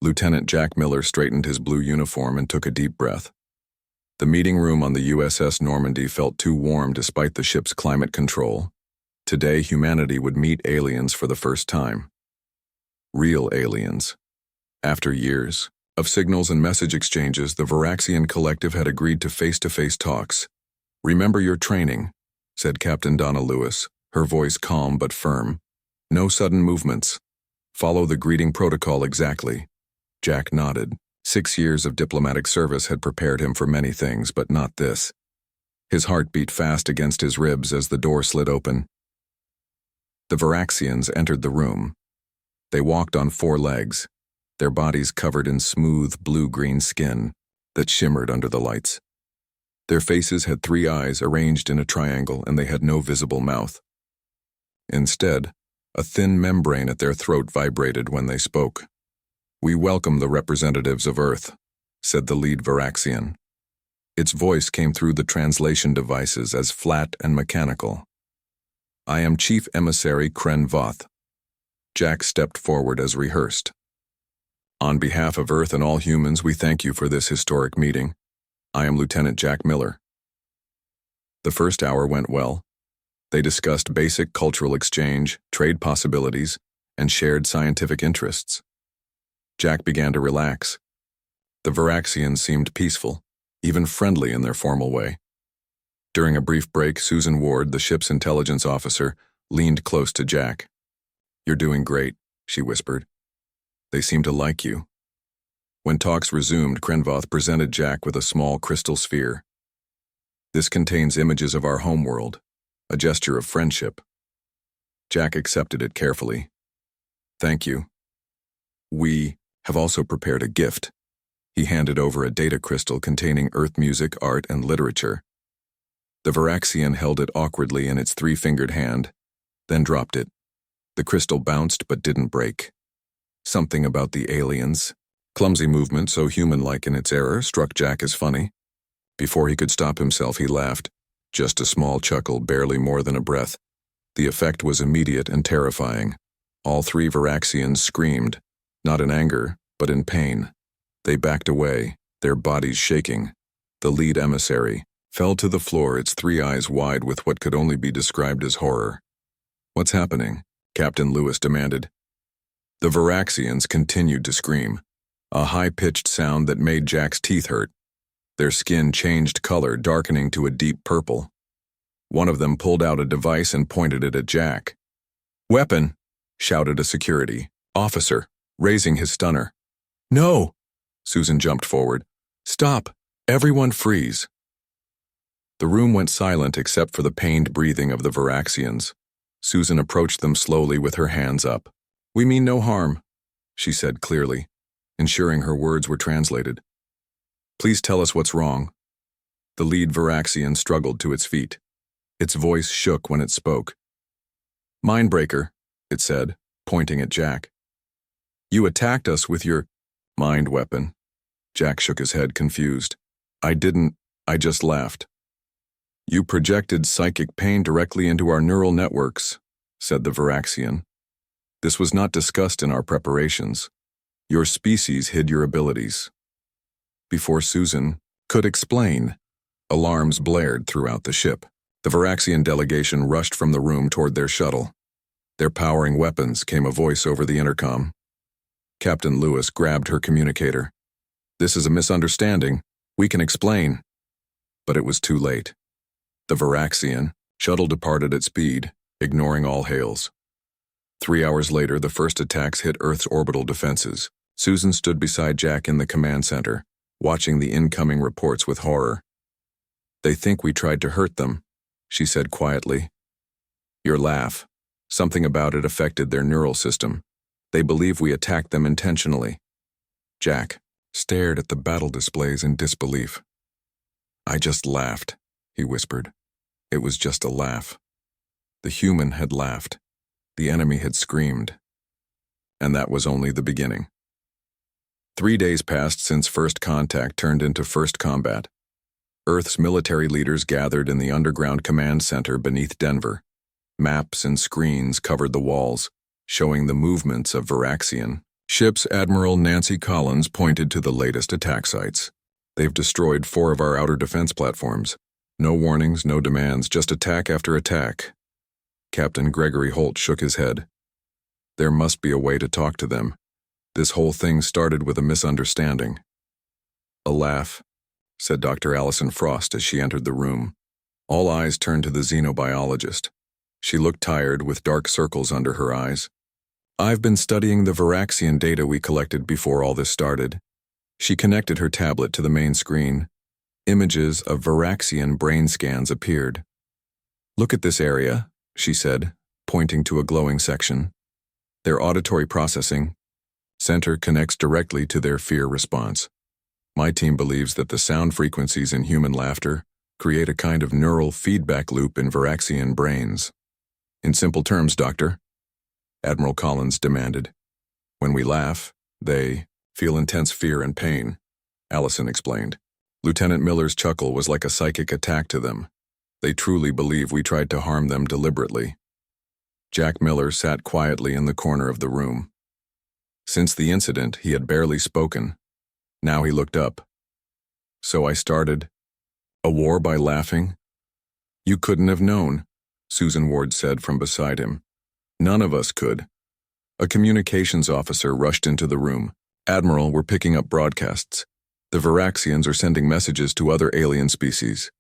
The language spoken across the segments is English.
Lieutenant Jack Miller straightened his blue uniform and took a deep breath. The meeting room on the USS Normandy felt too warm despite the ship's climate control. Today, humanity would meet aliens for the first time. Real aliens. After years of signals and message exchanges, the Varaxian collective had agreed to face-to-face talks. "Remember your training," said Captain Donna Lewis, her voice calm but firm. "No sudden movements. Follow the greeting protocol exactly." Jack nodded. 6 years of diplomatic service had prepared him for many things, but not this. His heart beat fast against his ribs as the door slid open. The Varaxians entered the room. They walked on 4 legs, their bodies covered in smooth blue-green skin that shimmered under the lights. Their faces had 3 eyes arranged in a triangle, and they had no visible mouth. Instead, a thin membrane at their throat vibrated when they spoke. "We welcome the representatives of Earth," said the lead Varaxian. Its voice came through the translation devices as flat and mechanical. "I am Chief Emissary Kren Voth." Jack stepped forward as rehearsed. "On behalf of Earth and all humans, we thank you for this historic meeting. I am Lieutenant Jack Miller." The first hour went well. They discussed basic cultural exchange, trade possibilities, and shared scientific interests. Jack began to relax. The Varaxians seemed peaceful, even friendly in their formal way. During a brief break, Susan Ward, the ship's intelligence officer, leaned close to Jack. "You're doing great," she whispered. "They seem to like you." When talks resumed, Krenvoth presented Jack with a small crystal sphere. "This contains images of our homeworld, a gesture of friendship." Jack accepted it carefully. "Thank you. We have also prepared a gift." He handed over a data crystal containing Earth music, art, and literature. The Varaxian held it awkwardly in its 3-fingered hand, then dropped it. The crystal bounced but didn't break. Something about the aliens, clumsy movement so human-like in its error, struck Jack as funny. Before he could stop himself, he laughed, just a small chuckle, barely more than a breath. The effect was immediate and terrifying. All 3 Varaxians screamed, not in anger, but in pain. They backed away, their bodies shaking. The lead emissary fell to the floor, its 3 eyes wide with what could only be described as horror. "What's happening?" Captain Lewis demanded. The Varaxians continued to scream, a high-pitched sound that made Jack's teeth hurt. Their skin changed color, darkening to a deep purple. One of them pulled out a device and pointed it at Jack. "Weapon!" shouted a security officer, raising his stunner. "No!" Susan jumped forward. "Stop! Everyone freeze!" The room went silent except for the pained breathing of the Varaxians. Susan approached them slowly with her hands up. "We mean no harm," she said clearly, ensuring her words were translated. "Please tell us what's wrong." The lead Varaxian struggled to its feet. Its voice shook when it spoke. "Mindbreaker," it said, pointing at Jack. "You attacked us with your mind weapon." Jack shook his head, confused. I just laughed." "You projected psychic pain directly into our neural networks," said the Varaxian. "This was not discussed in our preparations. Your species hid your abilities." Before Susan could explain, alarms blared throughout the ship. The Varaxian delegation rushed from the room toward their shuttle. "They're powering weapons," came a voice over the intercom. Captain Lewis grabbed her communicator. "This is a misunderstanding. We can explain." But it was too late. The Varaxian shuttle departed at speed, ignoring all hails. 3 hours later, the first attacks hit Earth's orbital defenses. Susan stood beside Jack in the command center, watching the incoming reports with horror. "They think we tried to hurt them," she said quietly. "Your laugh. Something about it affected their neural system. They believe we attacked them intentionally." Jack stared at the battle displays in disbelief. "I just laughed," he whispered. "It was just a laugh." The human had laughed. The enemy had screamed. And that was only the beginning. 3 days passed since first contact turned into first combat. Earth's military leaders gathered in the underground command center beneath Denver. Maps and screens covered the walls, showing the movements of Varaxian, Ship's Admiral Nancy Collins pointed to the latest attack sites. They've destroyed 4 of our outer defense platforms. No warnings, no demands, just attack after attack. Captain Gregory Holt shook his head. There must be a way to talk to them. This whole thing started with a misunderstanding. A laugh, said Dr. Allison Frost as she entered the room. All eyes turned to the xenobiologist. She looked tired with dark circles under her eyes. I've been studying the Varaxian data we collected before all this started. She connected her tablet to the main screen. Images of Varaxian brain scans appeared. Look at this area, she said, pointing to a glowing section. Their auditory processing center connects directly to their fear response. My team believes that the sound frequencies in human laughter create a kind of neural feedback loop in Varaxian brains. In simple terms, Doctor, Admiral Collins demanded. When we laugh, they feel intense fear and pain, Allison explained. Lieutenant Miller's chuckle was like a psychic attack to them. They truly believe we tried to harm them deliberately. Jack Miller sat quietly in the corner of the room. Since the incident, he had barely spoken. Now he looked up. So I started a war by laughing? You couldn't have known, Susan Ward said from beside him. None of us could. A communications officer rushed into the room. Admiral, we're picking up broadcasts. The Varaxians are sending messages to other alien species.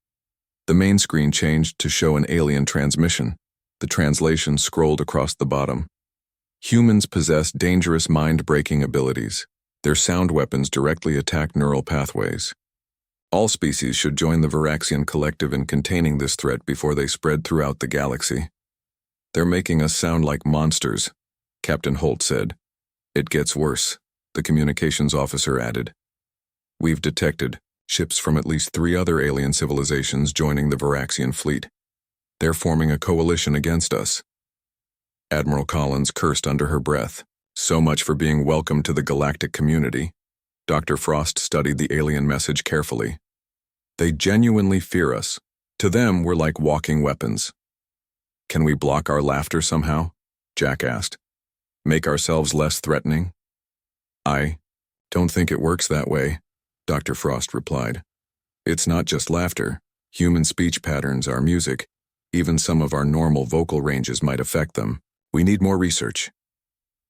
The main screen changed to show an alien transmission. The translation scrolled across the bottom. Humans possess dangerous mind-breaking abilities. Their sound weapons directly attack neural pathways. All species should join the Varaxian collective in containing this threat before they spread throughout the galaxy. They're making us sound like monsters, Captain Holt said. It gets worse, the communications officer added. We've detected ships from at least 3 other alien civilizations joining the Varaxian fleet. They're forming a coalition against us. Admiral Collins cursed under her breath. So much for being welcome to the galactic community. Dr. Frost studied the alien message carefully. They genuinely fear us. To them, we're like walking weapons. Can we block our laughter somehow? Jack asked. Make ourselves less threatening? I don't think it works that way, Dr. Frost replied. It's not just laughter. Human speech patterns, our music, even some of our normal vocal ranges might affect them. We need more research.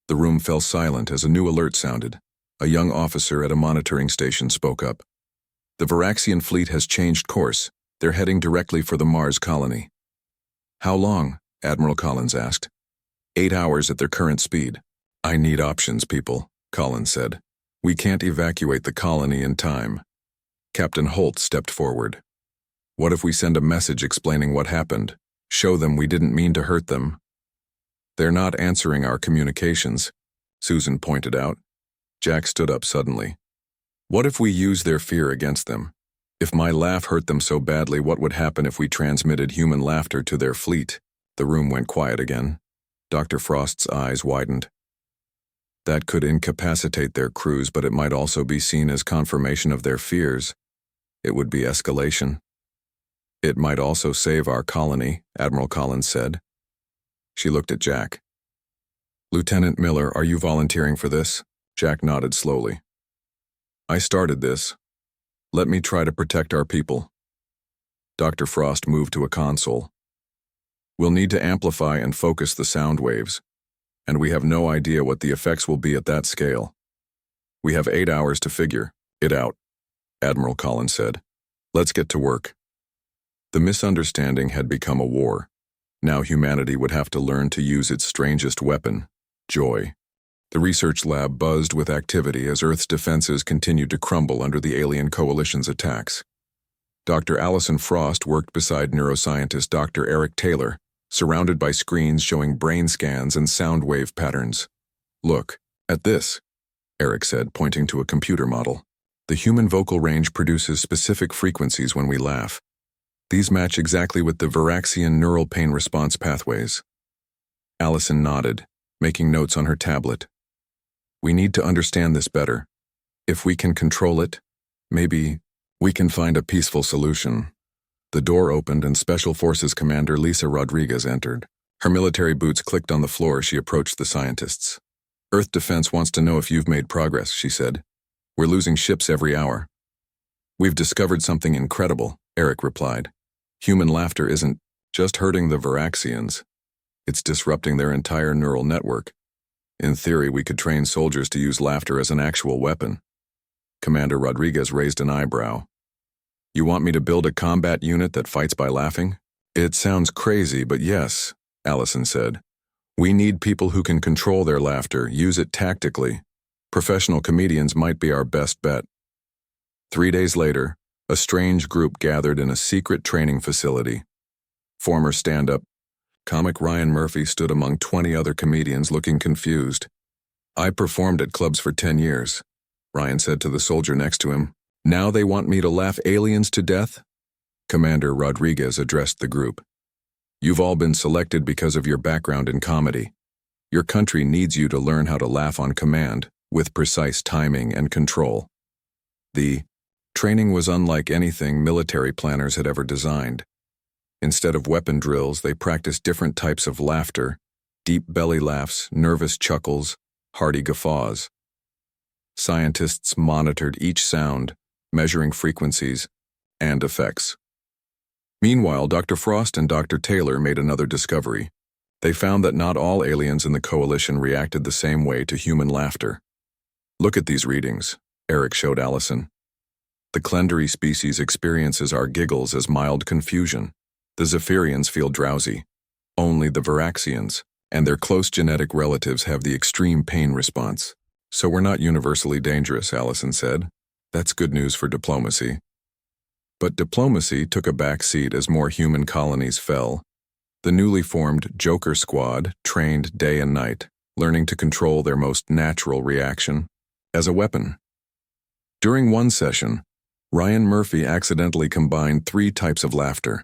The room fell silent as a new alert sounded. A young officer at a monitoring station spoke up. The Varaxian fleet has changed course. They're heading directly for the Mars colony. How long? Admiral Collins asked. 8 hours at their current speed. I need options, people, Collins said. We can't evacuate the colony in time. Captain Holt stepped forward. What if we send a message explaining what happened? Show them we didn't mean to hurt them. They're not answering our communications, Susan pointed out. Jack stood up suddenly. What if we use their fear against them? If my laugh hurt them so badly, what would happen if we transmitted human laughter to their fleet? The room went quiet again. Dr. Frost's eyes widened. That could incapacitate their crews, but it might also be seen as confirmation of their fears. It would be escalation. It might also save our colony, Admiral Collins said. She looked at Jack. Lieutenant Miller, are you volunteering for this? Jack nodded slowly. I started this. Let me try to protect our people. Dr. Frost moved to a console. We'll need to amplify and focus the sound waves, and we have no idea what the effects will be at that scale. We have 8 hours to figure it out, Admiral Collins said. Let's get to work. The misunderstanding had become a war. Now humanity would have to learn to use its strangest weapon, joy. The research lab buzzed with activity as Earth's defenses continued to crumble under the alien coalition's attacks. Dr. Allison Frost worked beside neuroscientist Dr. Eric Taylor, surrounded by screens showing brain scans and sound wave patterns. Look at this, Eric said, pointing to a computer model. The human vocal range produces specific frequencies when we laugh. These match exactly with the Varaxian neural pain response pathways. Allison nodded, making notes on her tablet. We need to understand this better. If we can control it, maybe we can find a peaceful solution. The door opened and Special Forces Commander Lisa Rodriguez entered. Her military boots clicked on the floor as she approached the scientists. Earth Defense wants to know if you've made progress, she said. We're losing ships every hour. We've discovered something incredible, Eric replied. Human laughter isn't just hurting the Varaxians. It's disrupting their entire neural network. In theory, we could train soldiers to use laughter as an actual weapon. Commander Rodriguez raised an eyebrow. You want me to build a combat unit that fights by laughing? It sounds crazy, but yes, Allison said. We need people who can control their laughter, use it tactically. Professional comedians might be our best bet. 3 days later, a strange group gathered in a secret training facility. Former stand-up comic Ryan Murphy stood among 20 other comedians looking confused. I performed at clubs for 10 years, Ryan said to the soldier next to him. Now they want me to laugh aliens to death? Commander Rodriguez addressed the group. You've all been selected because of your background in comedy. Your country needs you to learn how to laugh on command, with precise timing and control. The training was unlike anything military planners had ever designed. Instead of weapon drills, they practiced different types of laughter, deep belly laughs, nervous chuckles, hearty guffaws. Scientists monitored each sound, measuring frequencies and effects. Meanwhile, Dr. Frost and Dr. Taylor made another discovery. They found that not all aliens in the coalition reacted the same way to human laughter. Look at these readings, Eric showed Allison. The Clenderi species experiences our giggles as mild confusion. The Zephyrians feel drowsy. Only the Varaxians and their close genetic relatives have the extreme pain response. So we're not universally dangerous, Allison said. That's good news for diplomacy. But diplomacy took a back seat as more human colonies fell. The newly formed Joker Squad trained day and night, learning to control their most natural reaction as a weapon. During one session, Ryan Murphy accidentally combined 3 types of laughter.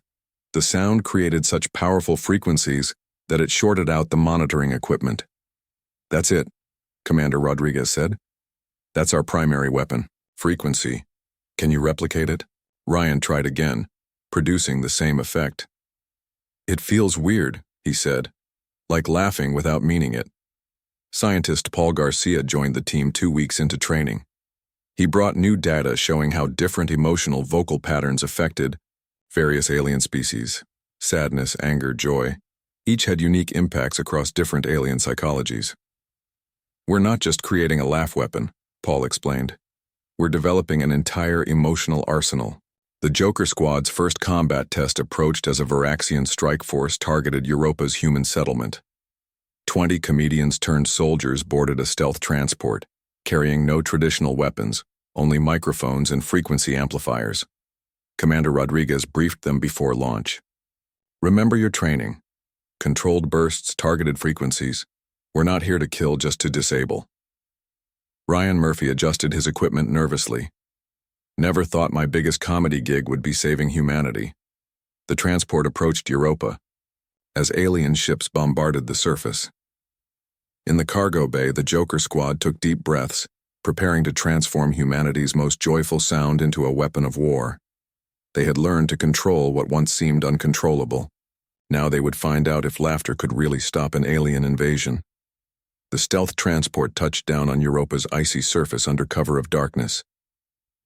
The sound created such powerful frequencies that it shorted out the monitoring equipment. That's it, Commander Rodriguez said. That's our primary weapon, frequency. Can you replicate it? Ryan tried again, producing the same effect. It feels weird, he said, like laughing without meaning it. Scientist Paul Garcia joined the team 2 weeks into training. He brought new data showing how different emotional vocal patterns affected various alien species. Sadness, anger, joy. Each had unique impacts across different alien psychologies. We're not just creating a laugh weapon, Paul explained. We're developing an entire emotional arsenal. The Joker Squad's first combat test approached as a Varaxian strike force targeted Europa's human settlement. 20 comedians turned soldiers boarded a stealth transport, carrying no traditional weapons, only microphones and frequency amplifiers. Commander Rodriguez briefed them before launch. Remember your training. Controlled bursts, targeted frequencies. We're not here to kill, just to disable. Ryan Murphy adjusted his equipment nervously. Never thought my biggest comedy gig would be saving humanity. The transport approached Europa, as alien ships bombarded the surface. In the cargo bay, the Joker Squad took deep breaths, preparing to transform humanity's most joyful sound into a weapon of war. They had learned to control what once seemed uncontrollable. Now they would find out if laughter could really stop an alien invasion. The stealth transport touched down on Europa's icy surface under cover of darkness.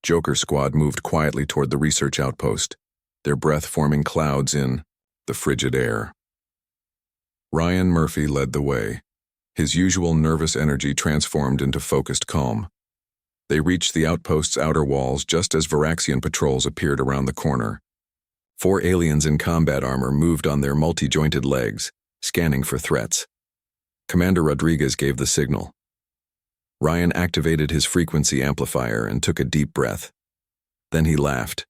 Joker Squad moved quietly toward the research outpost, their breath forming clouds in the frigid air. Ryan Murphy led the way, his usual nervous energy transformed into focused calm. They reached the outpost's outer walls just as Varaxian patrols appeared around the corner. 4 aliens in combat armor moved on their multi-jointed legs, scanning for threats. Commander Rodriguez gave the signal. Ryan activated his frequency amplifier and took a deep breath. Then he laughed.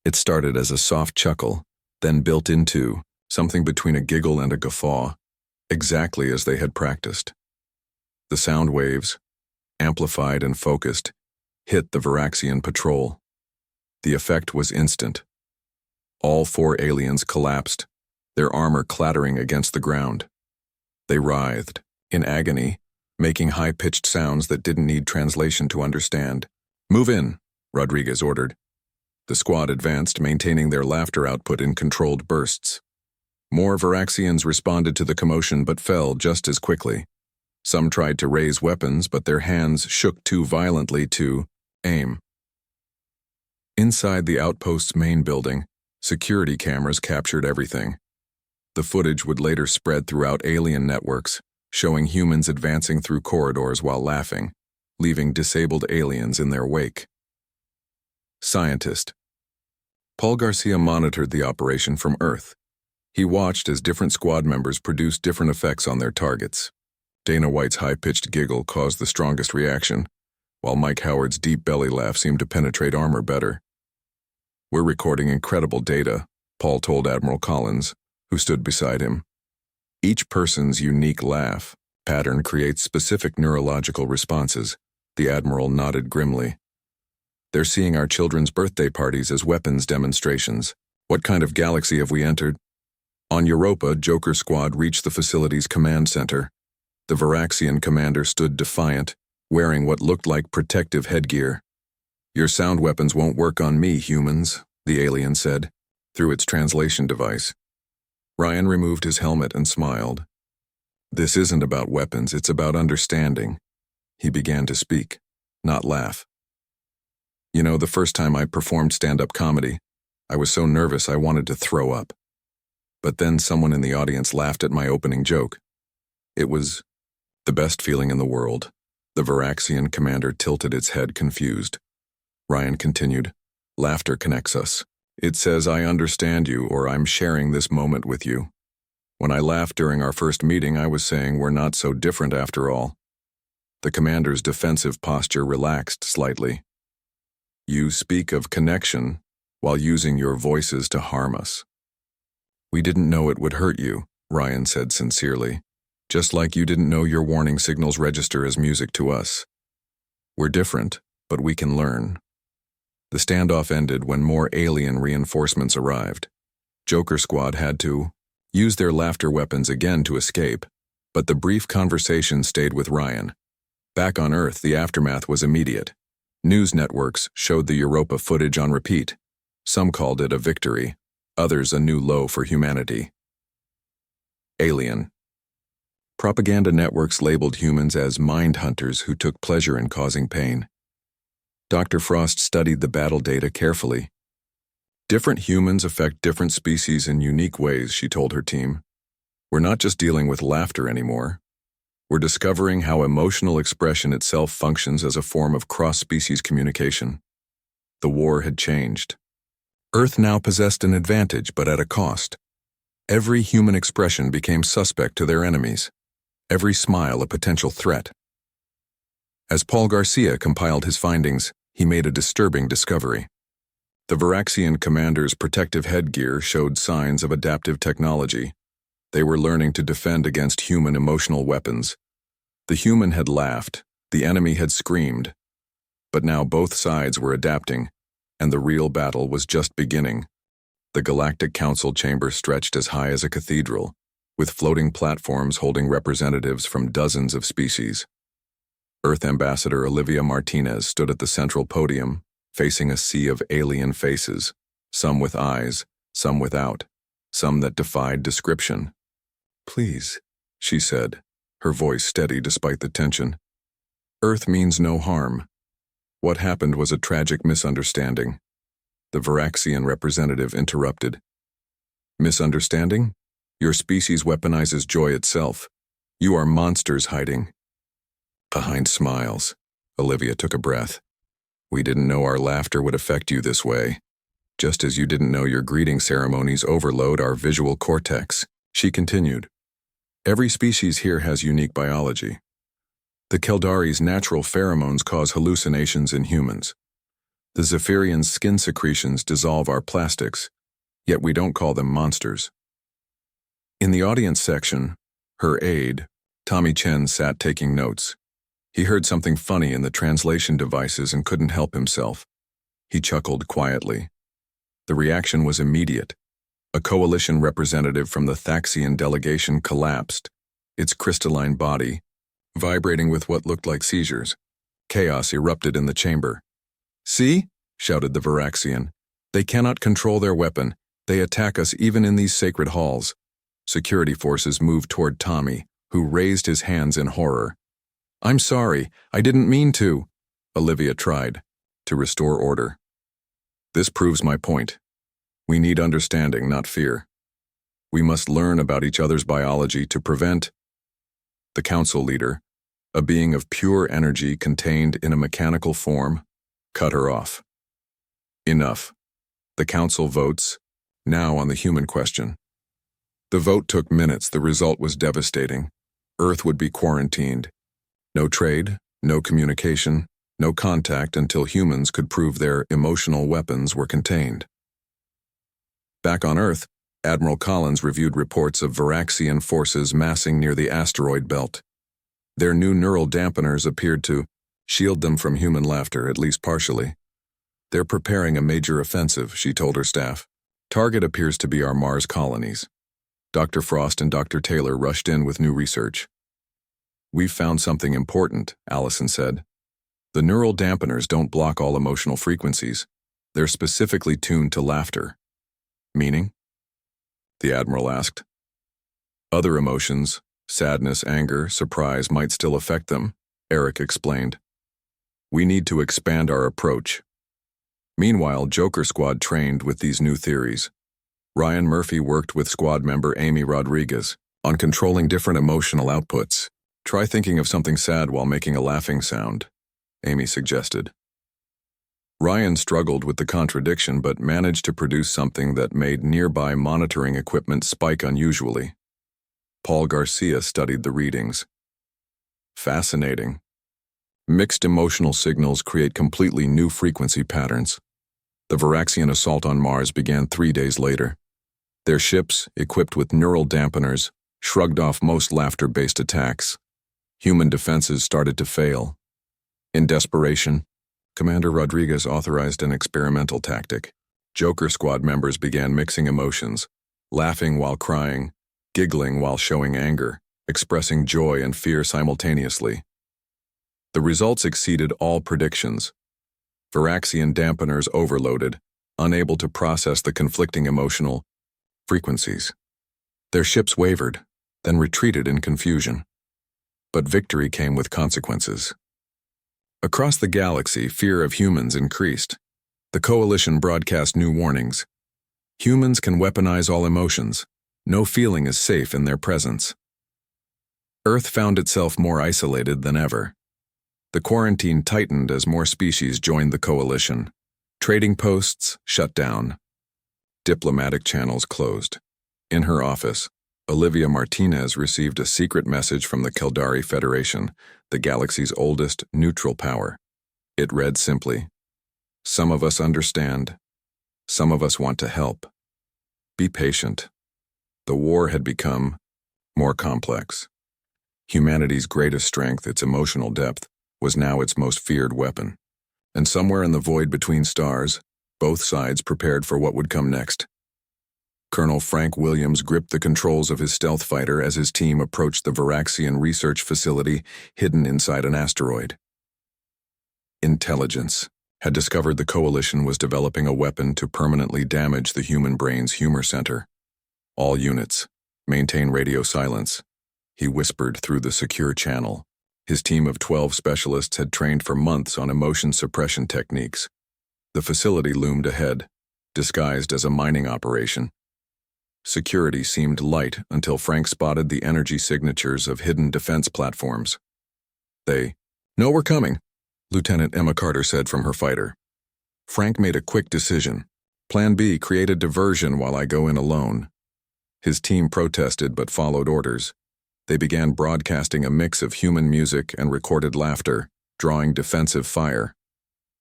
It started as a soft chuckle, then built into something between a giggle and a guffaw, exactly as they had practiced. The sound waves, amplified and focused, hit the Varaxian patrol. The effect was instant. All 4 aliens collapsed, their armor clattering against the ground. They writhed, in agony, making high-pitched sounds that didn't need translation to understand. Move in, Rodriguez ordered. The squad advanced, maintaining their laughter output in controlled bursts. More Varaxians responded to the commotion but fell just as quickly. Some tried to raise weapons, but their hands shook too violently to aim. Inside the outpost's main building, security cameras captured everything. The footage would later spread throughout alien networks, showing humans advancing through corridors while laughing, leaving disabled aliens in their wake. Scientist. Paul Garcia monitored the operation from Earth. He watched as different squad members produced different effects on their targets. Dana White's high-pitched giggle caused the strongest reaction, while Mike Howard's deep belly laugh seemed to penetrate armor better. "We're recording incredible data," Paul told Admiral Collins, who stood beside him. "Each person's unique laugh pattern creates specific neurological responses." The Admiral nodded grimly. "They're seeing our children's birthday parties as weapons demonstrations. What kind of galaxy have we entered?" On Europa, Joker Squad reached the facility's command center. The Varaxian commander stood defiant, wearing what looked like protective headgear. "Your sound weapons won't work on me, humans," the alien said, through its translation device. Ryan removed his helmet and smiled. "This isn't about weapons, it's about understanding." He began to speak, not laugh. "You know, the first time I performed stand-up comedy, I was so nervous I wanted to throw up. But then someone in the audience laughed at my opening joke. It was the best feeling in the world." The Varaxian commander tilted its head, confused. Ryan continued, "Laughter connects us. It says I understand you, or I'm sharing this moment with you. When I laughed during our first meeting, I was saying we're not so different after all." The commander's defensive posture relaxed slightly. "You speak of connection while using your voices to harm us." "We didn't know it would hurt you," Ryan said sincerely. "Just like you didn't know your warning signals register as music to us. We're different, but we can learn." The standoff ended when more alien reinforcements arrived. Joker Squad had to use their laughter weapons again to escape, but the brief conversation stayed with Ryan. Back on Earth, the aftermath was immediate. News networks showed the Europa footage on repeat. Some called it a victory, others a new low for humanity. Alien. Propaganda networks labeled humans as mind hunters who took pleasure in causing pain. Dr. Frost studied the battle data carefully. "Different humans affect different species in unique ways," she told her team. "We're not just dealing with laughter anymore. We're discovering how emotional expression itself functions as a form of cross-species communication." The war had changed. Earth now possessed an advantage, but at a cost. Every human expression became suspect to their enemies. Every smile a potential threat. As Paul Garcia compiled his findings, he made a disturbing discovery. The Varaxian commander's protective headgear showed signs of adaptive technology. They were learning to defend against human emotional weapons. The human had laughed, the enemy had screamed. But now both sides were adapting, and the real battle was just beginning. The Galactic Council chamber stretched as high as a cathedral, with floating platforms holding representatives from dozens of species. Earth Ambassador Olivia Martinez stood at the central podium, facing a sea of alien faces, some with eyes, some without, some that defied description. "Please," she said, her voice steady despite the tension. "Earth means no harm. What happened was a tragic misunderstanding." The Varaxian representative interrupted. "Misunderstanding? Your species weaponizes joy itself. You are monsters hiding behind smiles." Olivia took a breath. "We didn't know our laughter would affect you this way. Just as you didn't know your greeting ceremonies overload our visual cortex," she continued. "Every species here has unique biology. The Keldari's natural pheromones cause hallucinations in humans. The Zephyrian's skin secretions dissolve our plastics, yet we don't call them monsters." In the audience section, her aide, Tommy Chen, sat taking notes. He heard something funny in the translation devices and couldn't help himself. He chuckled quietly. The reaction was immediate. A coalition representative from the Thaxian delegation collapsed, its crystalline body vibrating with what looked like seizures. Chaos erupted in the chamber. "See?" shouted the Varaxian. "They cannot control their weapon. They attack us even in these sacred halls." Security forces moved toward Tommy, who raised his hands in horror. "I'm sorry, I didn't mean to," Olivia tried to restore order. "This proves my point. We need understanding, not fear. We must learn about each other's biology to prevent—" The council leader, a being of pure energy contained in a mechanical form, cut her off. "Enough. The council votes now on the human question." The vote took minutes. The result was devastating. Earth would be quarantined. No trade, no communication, no contact until humans could prove their emotional weapons were contained. Back on Earth, Admiral Collins reviewed reports of Varaxian forces massing near the asteroid belt. Their new neural dampeners appeared to shield them from human laughter, at least partially. "They're preparing a major offensive," she told her staff. "Target appears to be our Mars colonies." Dr. Frost and Dr. Taylor rushed in with new research. "We've found something important," Allison said. "The neural dampeners don't block all emotional frequencies. They're specifically tuned to laughter." "Meaning?" the Admiral asked. "Other emotions, sadness, anger, surprise, might still affect them," Eric explained. "We need to expand our approach." Meanwhile, Joker Squad trained with these new theories. Ryan Murphy worked with squad member Amy Rodriguez on controlling different emotional outputs. "Try thinking of something sad while making a laughing sound," Amy suggested. Ryan struggled with the contradiction but managed to produce something that made nearby monitoring equipment spike unusually. Paul Garcia studied the readings. "Fascinating. Mixed emotional signals create completely new frequency patterns." The Varaxian assault on Mars began 3 days later. Their ships, equipped with neural dampeners, shrugged off most laughter-based attacks. Human defenses started to fail. In desperation, Commander Rodriguez authorized an experimental tactic. Joker Squad members began mixing emotions, laughing while crying, giggling while showing anger, expressing joy and fear simultaneously. The results exceeded all predictions. Varaxian dampeners overloaded, unable to process the conflicting emotional frequencies. Their ships wavered, then retreated in confusion. But victory came with consequences. Across the galaxy, fear of humans increased. The Coalition broadcast new warnings. Humans can weaponize all emotions. No feeling is safe in their presence. Earth found itself more isolated than ever. The quarantine tightened as more species joined the Coalition. Trading posts shut down. Diplomatic channels closed. In her office, Olivia Martinez received a secret message from the Keldari Federation, the galaxy's oldest neutral power. It read simply, "Some of us understand. Some of us want to help. Be patient." The war had become more complex. Humanity's greatest strength, its emotional depth, was now its most feared weapon. And somewhere in the void between stars, both sides prepared for what would come next. Colonel Frank Williams gripped the controls of his stealth fighter as his team approached the Varaxian research facility hidden inside an asteroid. Intelligence had discovered the Coalition was developing a weapon to permanently damage the human brain's humor center. "All units, maintain radio silence," he whispered through the secure channel. His team of 12 specialists had trained for months on emotion suppression techniques. The facility loomed ahead, disguised as a mining operation. Security seemed light until Frank spotted the energy signatures of hidden defense platforms. "They know we're coming," Lieutenant Emma Carter said from her fighter. Frank made a quick decision. "Plan B, create a diversion while I go in alone." His team protested but followed orders. They began broadcasting a mix of human music and recorded laughter, drawing defensive fire.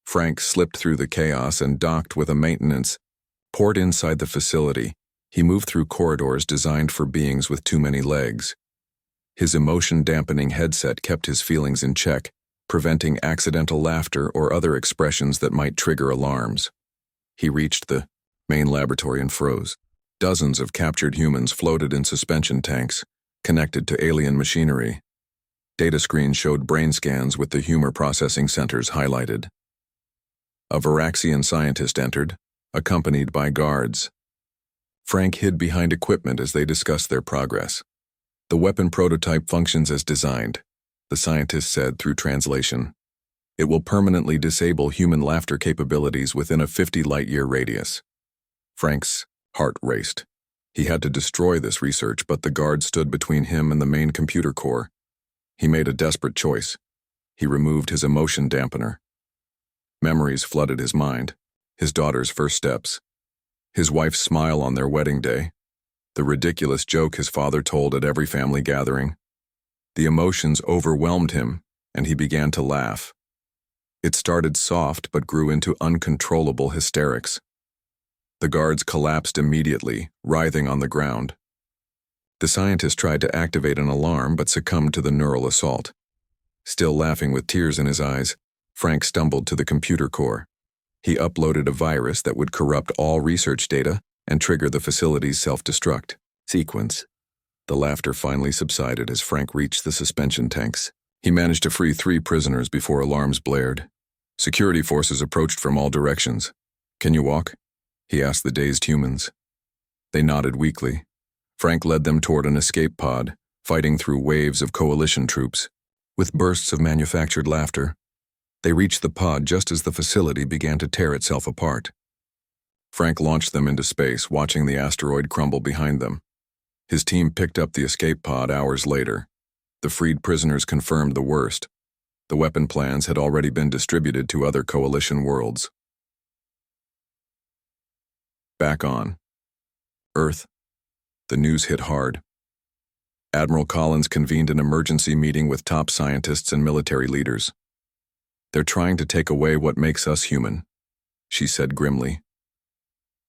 Frank slipped through the chaos and docked with a maintenance port inside the facility. He moved through corridors designed for beings with too many legs. His emotion-dampening headset kept his feelings in check, preventing accidental laughter or other expressions that might trigger alarms. He reached the main laboratory and froze. Dozens of captured humans floated in suspension tanks, connected to alien machinery. Data screens showed brain scans with the humor processing centers highlighted. A Varaxian scientist entered, accompanied by guards. Frank hid behind equipment as they discussed their progress. The weapon prototype functions as designed, the scientist said through translation. It will permanently disable human laughter capabilities within a 50 light-year radius. Frank's heart raced. He had to destroy this research, but the guard stood between him and the main computer core. He made a desperate choice. He removed his emotion dampener. Memories flooded his mind. His daughter's first steps. His wife's smile on their wedding day. The ridiculous joke his father told at every family gathering. The emotions overwhelmed him, and he began to laugh. It started soft but grew into uncontrollable hysterics. The guards collapsed immediately, writhing on the ground. The scientist tried to activate an alarm but succumbed to the neural assault. Still laughing with tears in his eyes, Frank stumbled to the computer core. He uploaded a virus that would corrupt all research data and trigger the facility's self-destruct sequence. The laughter finally subsided as Frank reached the suspension tanks. He managed to free 3 prisoners before alarms blared. Security forces approached from all directions. "Can you walk?" he asked the dazed humans. They nodded weakly. Frank led them toward an escape pod, fighting through waves of coalition troops. With bursts of manufactured laughter, they reached the pod just as the facility began to tear itself apart. Frank launched them into space, watching the asteroid crumble behind them. His team picked up the escape pod hours later. The freed prisoners confirmed the worst. The weapon plans had already been distributed to other coalition worlds. Back on Earth, the news hit hard. Admiral Collins convened an emergency meeting with top scientists and military leaders. "They're trying to take away what makes us human," she said grimly.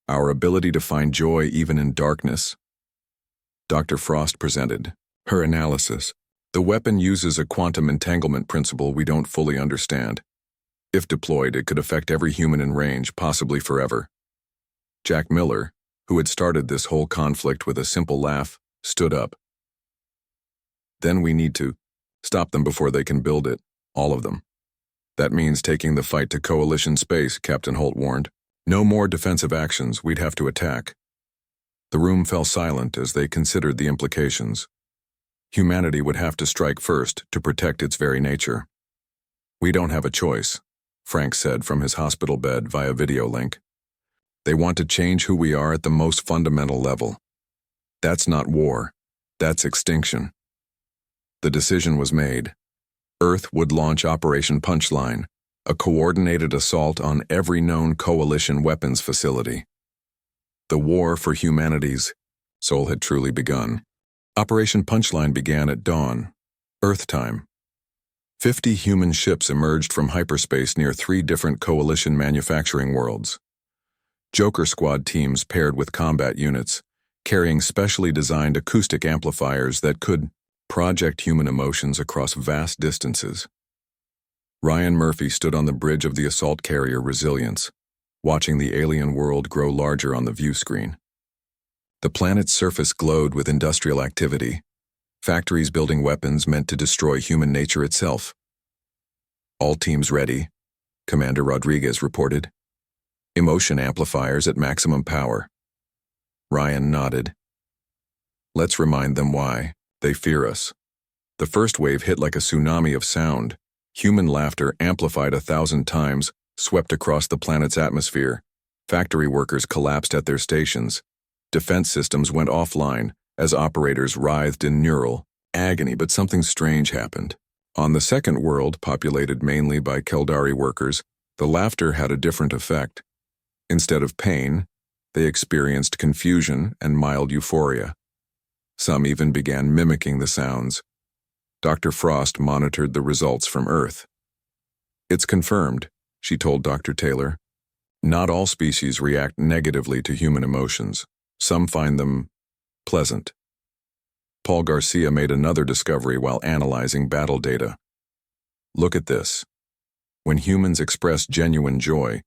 "Our ability to find joy even in darkness." Dr. Frost presented her analysis. "The weapon uses a quantum entanglement principle we don't fully understand. If deployed, it could affect every human in range, possibly forever." Jack Miller, who had started this whole conflict with a simple laugh, stood up. "Then we need to stop them before they can build it, all of them. That means taking the fight to coalition space," Captain Holt warned. "No more defensive actions, we'd have to attack." The room fell silent as they considered the implications. Humanity would have to strike first to protect its very nature. "We don't have a choice," Frank said from his hospital bed via video link. "They want to change who we are at the most fundamental level. That's not war, that's extinction." The decision was made. Earth would launch Operation Punchline, a coordinated assault on every known coalition weapons facility. The war for humanity's soul had truly begun. Operation Punchline began at dawn, Earth time. 50 human ships emerged from hyperspace near 3 different coalition manufacturing worlds. Joker Squad teams paired with combat units, carrying specially designed acoustic amplifiers that could project human emotions across vast distances. Ryan Murphy stood on the bridge of the assault carrier Resilience, watching the alien world grow larger on the view screen. The planet's surface glowed with industrial activity, factories building weapons meant to destroy human nature itself. "All teams ready," Commander Rodriguez reported. "Emotion amplifiers at maximum power." Ryan nodded. "Let's remind them why. They fear us." The first wave hit like a tsunami of sound. Human laughter, amplified 1,000 times, swept across the planet's atmosphere. Factory workers collapsed at their stations. Defense systems went offline as operators writhed in neural agony, but something strange happened. On the second world, populated mainly by Keldari workers, the laughter had a different effect. Instead of pain, they experienced confusion and mild euphoria. Some even began mimicking the sounds. Dr. Frost monitored the results from Earth. "It's confirmed," she told Dr. Taylor. "Not all species react negatively to human emotions. Some find them pleasant." Paul Garcia made another discovery while analyzing battle data. "Look at this. When humans express genuine joy,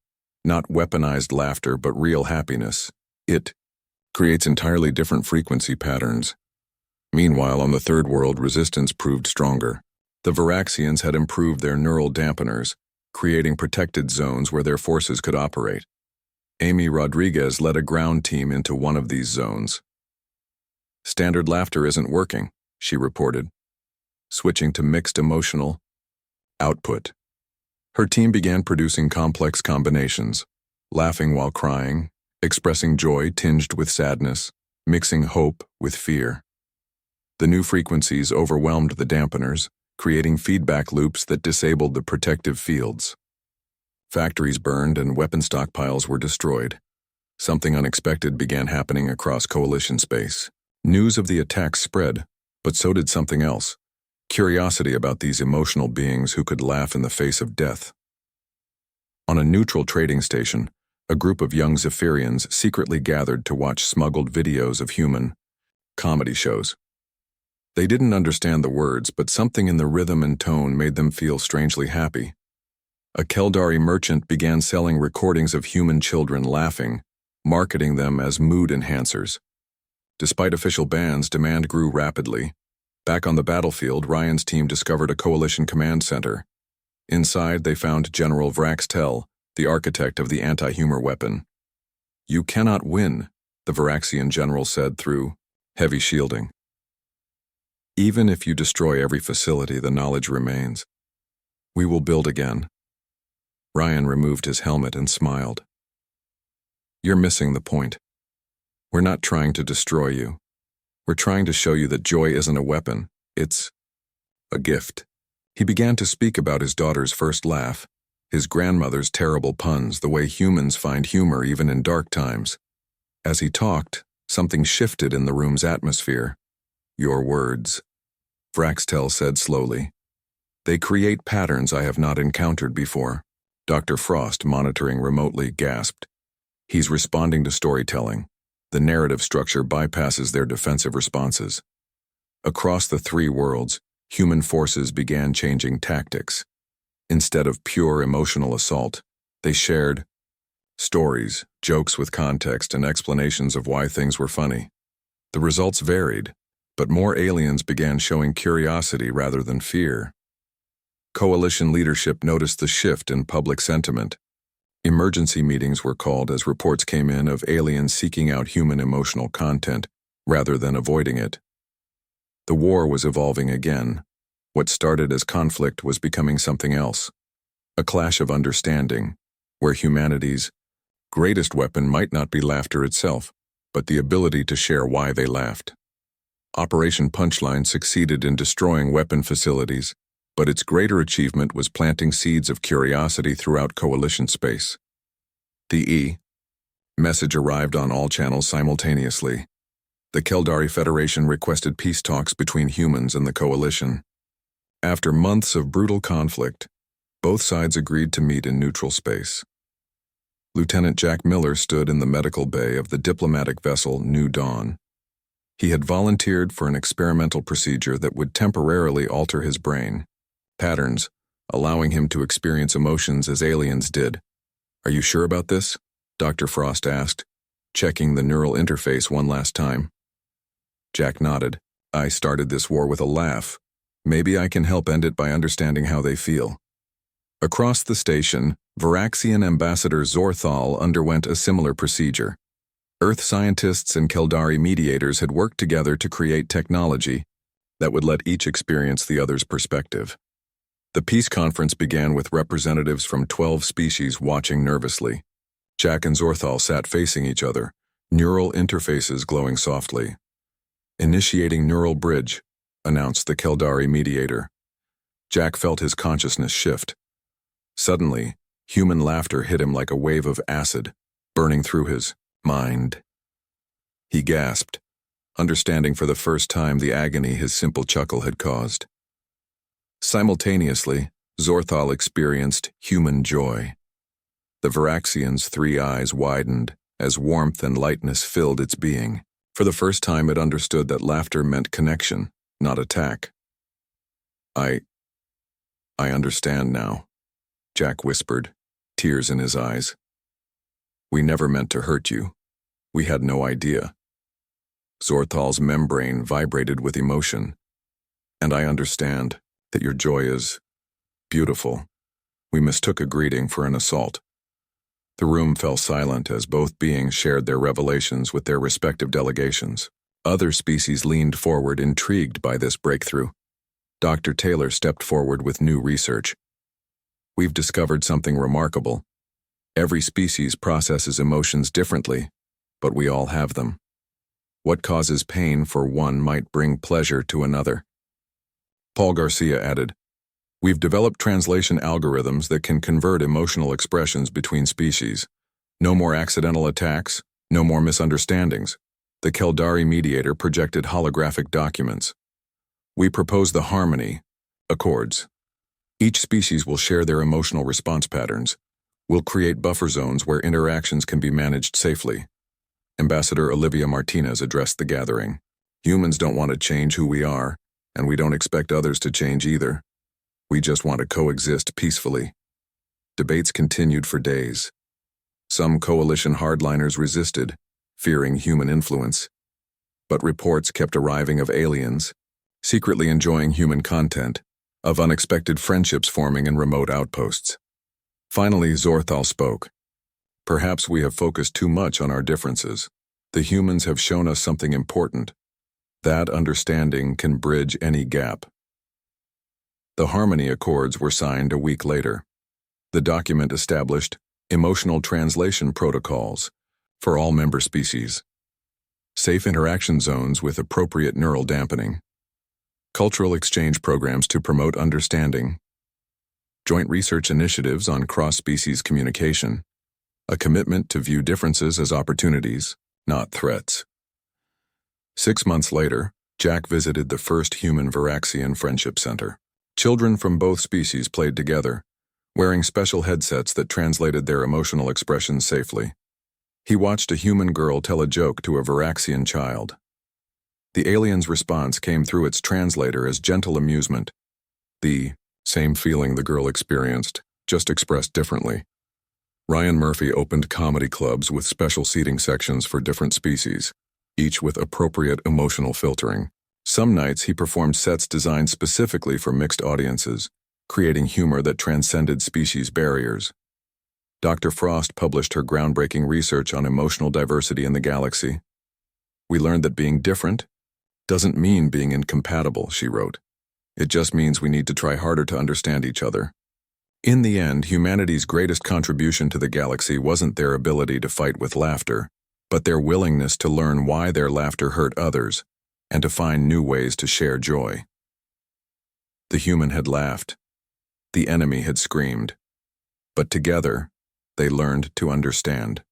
not weaponized laughter but real happiness, it creates entirely different frequency patterns. Meanwhile, on the third world, resistance proved stronger. The Viraxians had improved their neural dampeners, creating protected zones where their forces could operate. Amy Rodriguez led a ground team into one of these zones. "Standard laughter isn't working," she reported, switching to mixed emotional output. Her team began producing complex combinations, laughing while crying, expressing joy tinged with sadness, mixing hope with fear. The new frequencies overwhelmed the dampeners, creating feedback loops that disabled the protective fields. Factories burned and weapon stockpiles were destroyed. Something unexpected began happening across Coalition space. News of the attacks spread, but so did something else: curiosity about these emotional beings who could laugh in the face of death. On a neutral trading station, a group of young Zephyrians secretly gathered to watch smuggled videos of human comedy shows. They didn't understand the words, but something in the rhythm and tone made them feel strangely happy. A Keldari merchant began selling recordings of human children laughing, marketing them as mood enhancers. Despite official bans, demand grew rapidly. Back on the battlefield, Ryan's team discovered a Coalition command center. Inside, they found General Vraxtel, the architect of the anti-humor weapon. "You cannot win," the Varaxian general said through heavy shielding. "Even if you destroy every facility, the knowledge remains. We will build again." Ryan removed his helmet and smiled. "You're missing the point. We're not trying to destroy you. We're trying to show you that joy isn't a weapon, it's a gift." He began to speak about his daughter's first laugh, his grandmother's terrible puns, the way humans find humor even in dark times. As he talked, something shifted in the room's atmosphere. "Your words," Vraxtel said slowly. "They create patterns I have not encountered before." Dr. Frost, monitoring remotely, gasped. "He's responding to storytelling. The narrative structure bypasses their defensive responses." Across the three worlds, human forces began changing tactics. Instead of pure emotional assault, they shared stories, jokes with context, and explanations of why things were funny. The results varied, but more aliens began showing curiosity rather than fear. Coalition leadership noticed the shift in public sentiment. Emergency meetings were called as reports came in of aliens seeking out human emotional content rather than avoiding it. The war was evolving again. What started as conflict was becoming something else. A clash of understanding, where humanity's greatest weapon might not be laughter itself, but the ability to share why they laughed. Operation Punchline succeeded in destroying weapon facilities, but its greater achievement was planting seeds of curiosity throughout Coalition space. The message arrived on all channels simultaneously. The Keldari Federation requested peace talks between humans and the Coalition. After months of brutal conflict, both sides agreed to meet in neutral space. Lieutenant Jack Miller stood in the medical bay of the diplomatic vessel New Dawn. He had volunteered for an experimental procedure that would temporarily alter his brain patterns, allowing him to experience emotions as aliens did. "Are you sure about this?" Dr. Frost asked, checking the neural interface one last time. Jack nodded. "I started this war with a laugh. Maybe I can help end it by understanding how they feel." Across the station, Varaxian Ambassador Zorthal underwent a similar procedure. Earth scientists and Keldari mediators had worked together to create technology that would let each experience the other's perspective. The peace conference began with representatives from 12 species watching nervously. Jack and Zorthal sat facing each other, neural interfaces glowing softly. "Initiating neural bridge," announced the Keldari mediator. Jack felt his consciousness shift. Suddenly, human laughter hit him like a wave of acid, burning through his mind. He gasped, understanding for the first time the agony his simple chuckle had caused. Simultaneously, Zorthal experienced human joy. The Varaxian's three eyes widened as warmth and lightness filled its being. For the first time it understood that laughter meant connection, not attack. I understand now," Jack whispered, tears in his eyes. "We never meant to hurt you. We had no idea." Zorthal's membrane vibrated with emotion. "And I understand that your joy is beautiful. We mistook a greeting for an assault." The room fell silent as both beings shared their revelations with their respective delegations. Other species leaned forward, intrigued by this breakthrough. Dr. Taylor stepped forward with new research. We've discovered something remarkable. Every species processes emotions differently, but we all have them. What causes pain for one might bring pleasure to another. Paul Garcia added, "We've developed translation algorithms that can convert emotional expressions between species. No more accidental attacks, no more misunderstandings." The Keldari mediator projected holographic documents. "We propose the harmony, accords. Each species will share their emotional response patterns. We'll create buffer zones where interactions can be managed safely." Ambassador Olivia Martinez addressed the gathering. "Humans don't want to change who we are, and we don't expect others to change either. We just want to coexist peacefully." Debates continued for days. Some coalition hardliners resisted, fearing human influence. But reports kept arriving of aliens, secretly enjoying human content, of unexpected friendships forming in remote outposts. Finally, Zorthal spoke. "Perhaps we have focused too much on our differences. The humans have shown us something important. That understanding can bridge any gap." The Harmony Accords were signed a week later. The document established emotional translation protocols for all member species, safe interaction zones with appropriate neural dampening, cultural exchange programs to promote understanding, joint research initiatives on cross-species communication, a commitment to view differences as opportunities, not threats. 6 months later, Jack visited the first human Varaxian Friendship Center. Children from both species played together, wearing special headsets that translated their emotional expressions safely. He watched a human girl tell a joke to a Varaxian child. The alien's response came through its translator as gentle amusement, the same feeling the girl experienced, just expressed differently. Ryan Murphy opened comedy clubs with special seating sections for different species, each with appropriate emotional filtering. Some nights he performed sets designed specifically for mixed audiences, creating humor that transcended species barriers. Dr. Frost published her groundbreaking research on emotional diversity in the galaxy. "We learned that being different doesn't mean being incompatible," she wrote. "It just means we need to try harder to understand each other." In the end, humanity's greatest contribution to the galaxy wasn't their ability to fight with laughter, but their willingness to learn why their laughter hurt others, and to find new ways to share joy. The human had laughed. The enemy had screamed. But together, they learned to understand.